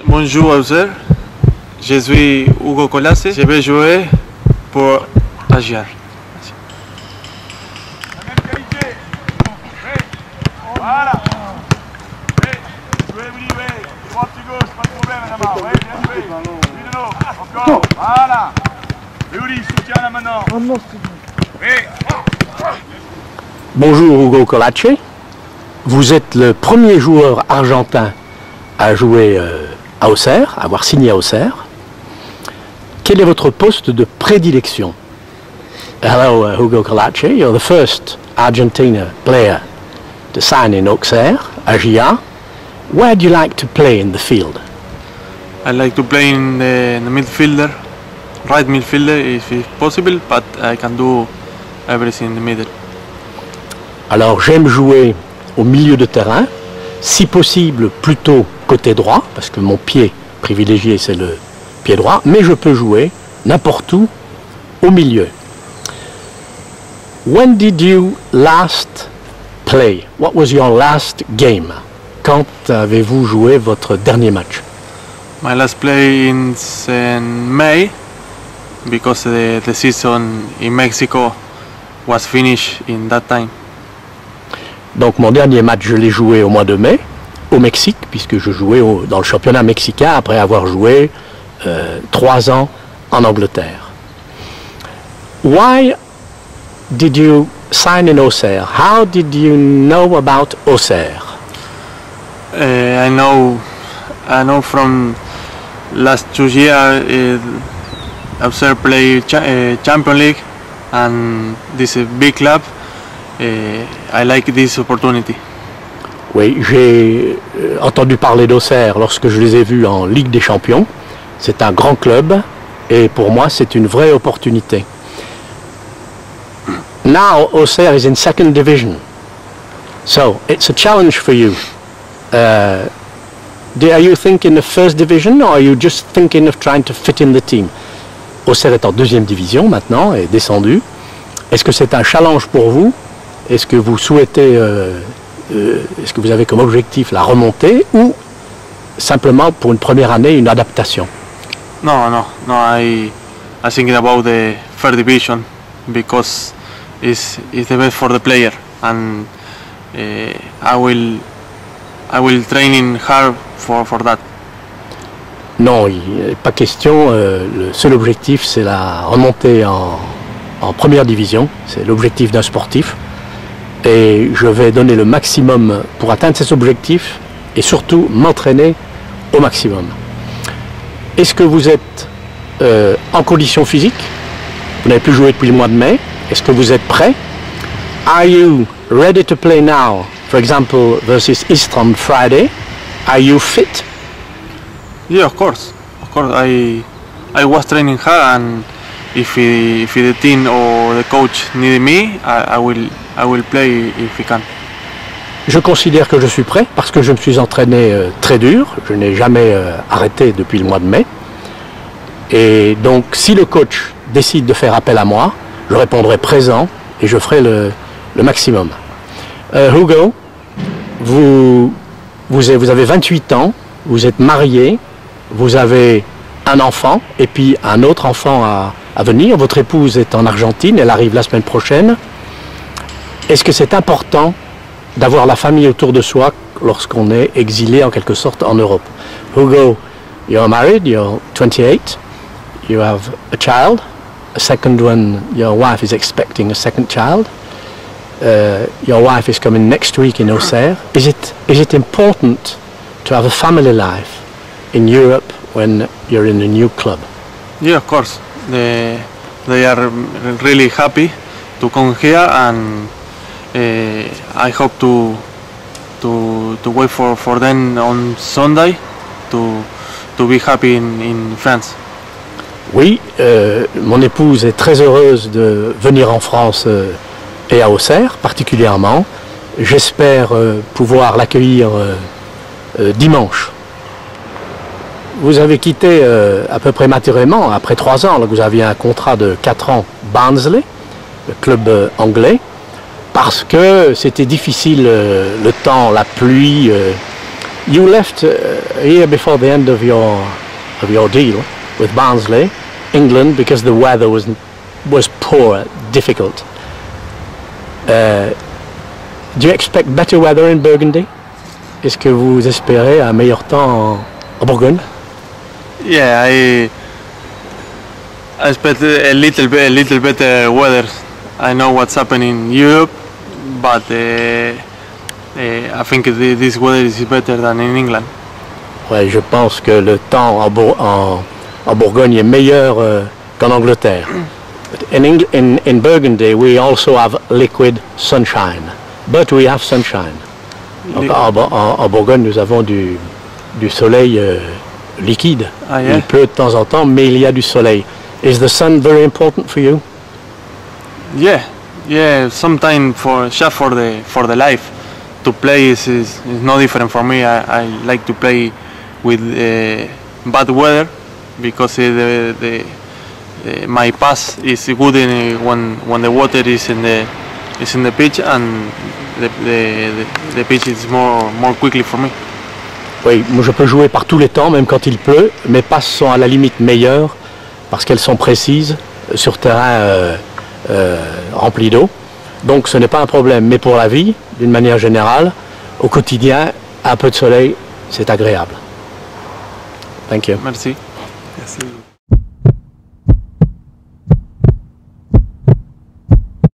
Bonjour Auxerre, je suis Hugo Colace, je vais jouer pour Agiar. La même qualité. Voilà. Jouez, droit, petit gauche, pas de problème, Adama. Ouais, bien joué. Encore. Voilà. Yuri, soutiens là maintenant. Bonjour Hugo Colace, vous êtes le premier joueur argentin à jouer à Auxerre, à avoir signé à Auxerre. Quel est votre poste de prédilection? Hello Hugo Colace, you're the first Argentina player to sign in Auxerre, Agia. Where do you like to play in the field? I like to play in the midfielder, right midfielder if it's possible, but I can do everything in the middle. Alors j'aime jouer au milieu de terrain, si possible plutôt côté droit, parce que mon pied privilégié c'est le pied droit, mais je peux jouer n'importe où au milieu. When did you last play? What was your last game? Quand avez-vous joué votre dernier match? My last play in May, because the season in Mexico was finished in that time. Donc mon dernier match, je l'ai joué au mois de mai, au Mexique, puisque je jouais dans le championnat mexicain après avoir joué 3 ans en Angleterre. Why did you sign in Auxerre? How did you know about Auxerre? I know from last 2 years Auxerre play Champions League, and this is a big club. I like this opportunity. Oui, j'ai entendu parler d'Auxerre lorsque je les ai vus en Ligue des Champions. C'est un grand club et pour moi c'est une vraie opportunité. Now Auxerre is in 2nd division, so it's a challenge for you. Are you thinking of 1st division or are you just thinking of trying to fit in the team? Auxerre est en 2e division maintenant, est descendu. Est-ce que c'est un challenge pour vous? Est-ce que vous souhaitez, est-ce que vous avez comme objectif la remontée ou simplement pour une première année une adaptation? No. I thinking about the 1st division because it's the best for the player, and I will training hard for that. Non, il n'est pas question. Le seul objectif, c'est la remontée en première division. C'est l'objectif d'un sportif. Et je vais donner le maximum pour atteindre ces objectifs et surtout m'entraîner au maximum. Est-ce que vous êtes en condition physique? Vous n'avez plus joué depuis le mois de mai. Est-ce que vous êtes prêt? Are you ready to play now? For example, versus Istres on Friday. Are you fit? Yeah, of course. I was training hard, and if the team or the coach need me, I will play if he can. Je considère que je suis prêt parce que je me suis entraîné très dur. Je n'ai jamais arrêté depuis le mois de mai. Et donc, si le coach décide de faire appel à moi, je répondrai présent et je ferai le maximum. Hugo, vous avez 28 ans, vous êtes marié, vous avez un enfant et puis un autre enfant à venir. Votre épouse est en Argentine, elle arrive la semaine prochaine. Est-ce que c'est important d'avoir la famille autour de soi lorsqu'on est exilé en quelque sorte en Europe? Hugo, you're married, you're 28, you have a child, a second one, your wife is expecting a second child. Your wife is coming next week in Auxerre. Is it important to have a family life in Europe when you're in a new club? Yeah, of course. They are really happy to come here, and I hope to wait for them on Sunday to be happy in France. Oui, mon épouse est très heureuse de venir en France et à Auxerre particulièrement. J'espère pouvoir l'accueillir dimanche. Vous avez quitté à peu près prématurément, après 3 ans, là, vous aviez un contrat de 4 ans, Barnsley, le club anglais, parce que c'était difficile le temps, la pluie, You left a year before the end of your deal with Barnsley, England, because the weather was poor, difficult. Do you expect better weather in Burgundy? Est-ce que vous espérez un meilleur temps en Bourgogne? Yeah, I expect a little better weather. I know what's happening in Europe, but I think this weather is better than in England. Ouais, je pense que le temps en Bourgogne est meilleur qu'en Angleterre. In Burgundy, we also have liquid sunshine, but we have sunshine. Donc, en Bourgogne, nous avons du soleil liquide. Ah, yeah. Il pleut de temps en temps, mais il y a du soleil. Is the sun very important for you? Yeah. Sometimes for the life, to play is no different for me. I like to play with bad weather because my pass is good when the water is in the pitch and the pitch is more quickly for me. Oui, moi je peux jouer par tous les temps, même quand il pleut. Mes passes sont à la limite meilleures parce qu'elles sont précises sur terrain rempli d'eau. Donc ce n'est pas un problème. Mais pour la vie, d'une manière générale, au quotidien, un peu de soleil, c'est agréable. Thank you. Merci. Merci.